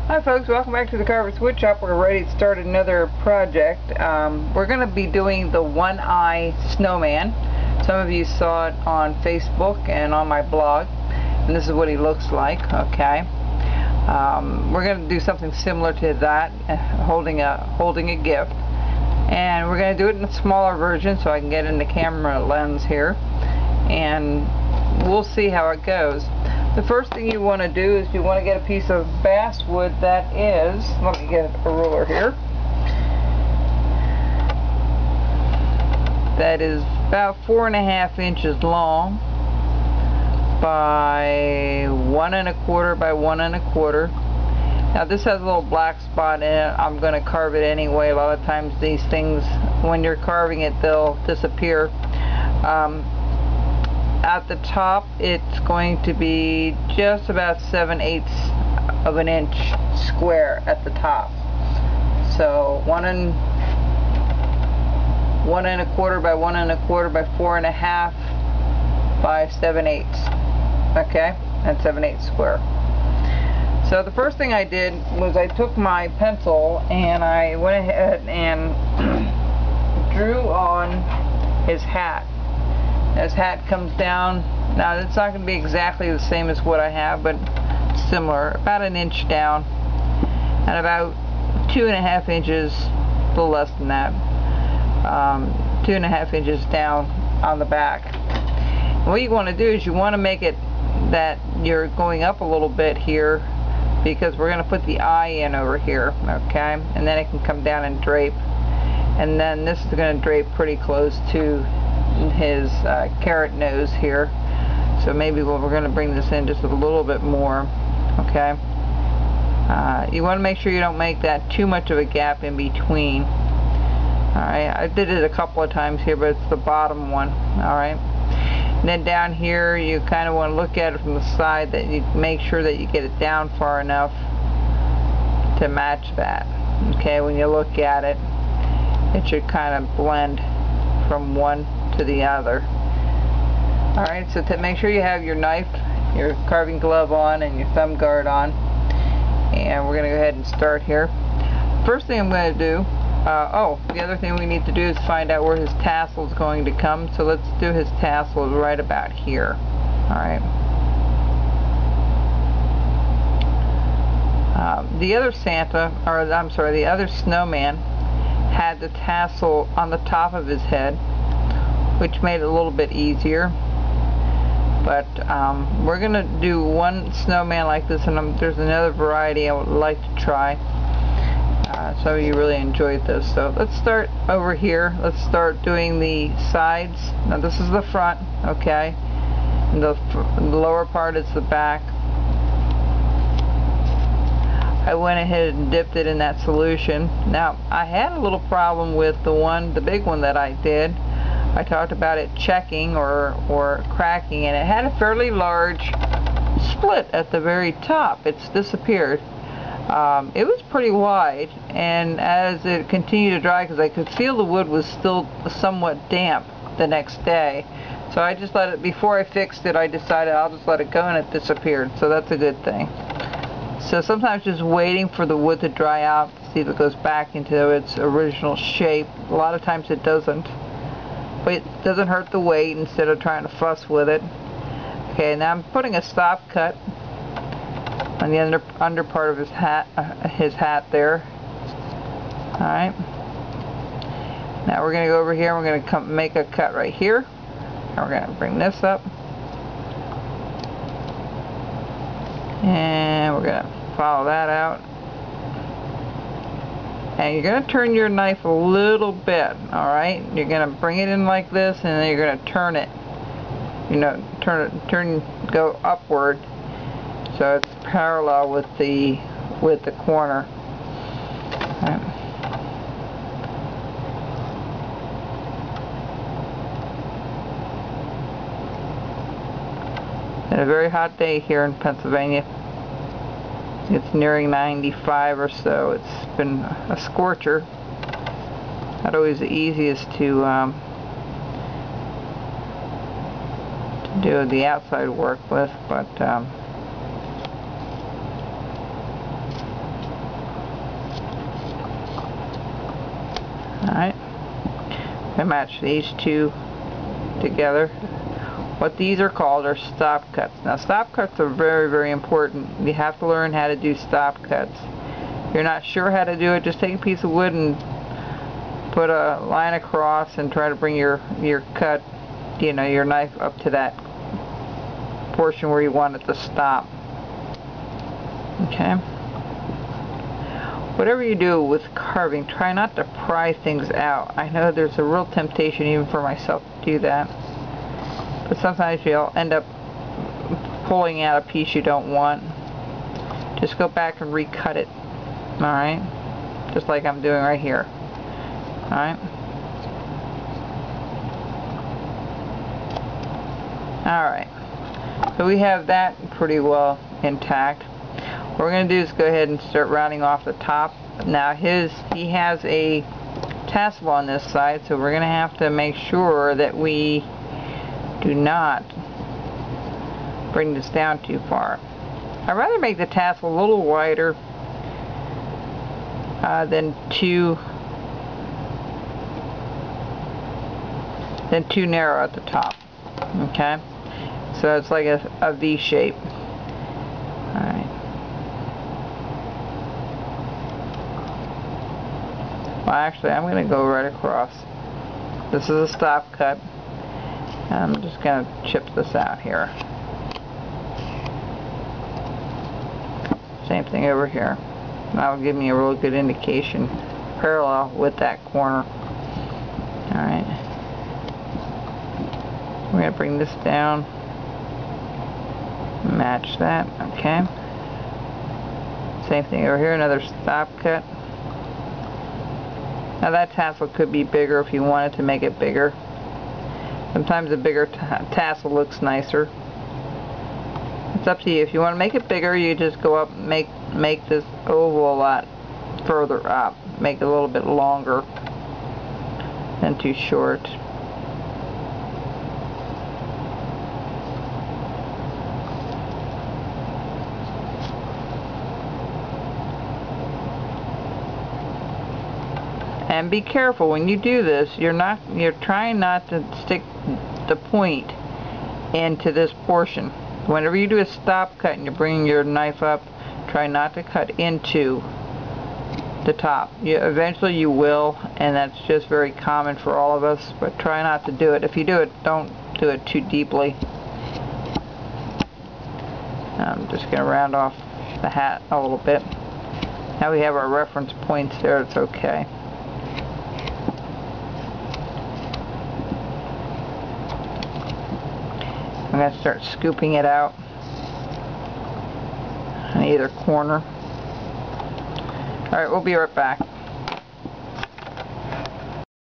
Hi folks, welcome back to the Carver's Woodshop. We're ready to start another project. We're going to be doing the Eye Snowman. Some of you saw it on Facebook and on my blog, and this is what he looks like. Okay, we're going to do something similar to that, holding a gift, and we're going to do it in a smaller version so I can get in the camera lens here, and we'll see how it goes. The first thing you want to do is you want to get a piece of basswood that is, let me get a ruler here, that is about 4.5 inches long by 1 1/4 by 1 1/4. Now this has a little black spot in it. I'm going to carve it anyway. A lot of times these things, when you're carving it, they'll disappear. At the top, it's going to be just about 7/8 of an inch square at the top. So 1 1/4 by 1 1/4 by 4.5 by 7/8. Okay, and 7/8 square. So the first thing I did was I took my pencil and I went ahead and drew on his hat. His hat comes down. Now it's not going to be exactly the same as what I have, but similar, about 1 inch down and about 2.5 inches, a little less than that, 2.5 inches down on the back. And what you want to do is you want to make it that you're going up a little bit here, because we're going to put the eye in over here, okay, and then it can come down and drape, and then this is going to drape pretty close to his carrot nose here. So maybe we're going to bring this in just a little bit more. Okay, you want to make sure you don't make that too much of a gap in between. Alright, I did it a couple of times here, but it's the bottom one. Alright, and then down here you kind of want to look at it from the side, that you make sure that you get it down far enough to match that. Okay, when you look at it, it should kind of blend from one to the other. Alright, so to make sure you have your knife, your carving glove on, and your thumb guard on, and we're going to go ahead and start here. First thing I'm going to do, the other thing we need to do is find out where his tassel is going to come, so let's do his tassel right about here. Alright. The other Santa, or I'm sorry, the other snowman had the tassel on the top of his head, which made it a little bit easier. But we're going to do one snowman like this, and there's another variety I would like to try. Some of you really enjoyed this. So let's start over here. Let's start doing the sides. Now this is the front, okay? And the lower part is the back. I went ahead and dipped it in that solution. Now I had a little problem with the big one that I did. I talked about it checking or cracking, and it had a fairly large split at the very top. It's disappeared. It was pretty wide, and as it continued to dry, because I could feel the wood was still somewhat damp the next day, so I just let it, before I fixed it, I decided I'll just let it go, and it disappeared. So that's a good thing. So sometimes just waiting for the wood to dry out to see if it goes back into its original shape. A lot of times it doesn't. But it doesn't hurt the weight instead of trying to fuss with it. Okay, now I'm putting a stop cut on the under part of his hat there. Alright. Now we're going to go over here and we're going to make a cut right here. And we're going to bring this up. And we're going to follow that out. And you're going to turn your knife a little bit, alright? You're going to bring it in like this, and then you're going to turn it. You know, go upward, so it's parallel with the corner. Right. It's a very hot day here in Pennsylvania. It's nearing 95 or so. It's been a scorcher. Not always the easiest to do the outside work with, but match these two together. What these are called are stop cuts. Now stop cuts are very, very important. You have to learn how to do stop cuts. If you're not sure how to do it, just take a piece of wood and put a line across and try to bring your cut, you know, your knife up to that portion where you want it to stop. Okay? Whatever you do with carving, try not to pry things out. I know there's a real temptation even for myself to do that. But sometimes you'll end up pulling out a piece you don't want. Just go back and recut it. Alright? Just like I'm doing right here. Alright? Alright. So we have that pretty well intact. What we're going to do is go ahead and start rounding off the top. Now he has a tassel on this side, so we're going to have to make sure that we do not bring this down too far. I'd rather make the tassel a little wider than too narrow at the top. Okay, so it's like a V shape. Alright. Well, actually, I'm going to go right across. This is a stop cut. I'm just going to chip this out here. Same thing over here. That'll give me a real good indication parallel with that corner. Alright. We're going to bring this down. Match that. Okay. Same thing over here. Another stop cut. Now that tassel could be bigger if you wanted to make it bigger. Sometimes a bigger tassel looks nicer. It's up to you. If you want to make it bigger, you just go up and make this oval a lot further up. Make it a little bit longer than too short. And be careful when you do this. You're trying not to stick the point into this portion. Whenever you do a stop cut and you're bringing your knife up, try not to cut into the top. Eventually you will, and that's just very common for all of us, but try not to do it. If you do it, don't do it too deeply. I'm just going to round off the hat a little bit. Now we have our reference points there. It's okay. I'm going to start scooping it out on either corner. Alright, we'll be right back.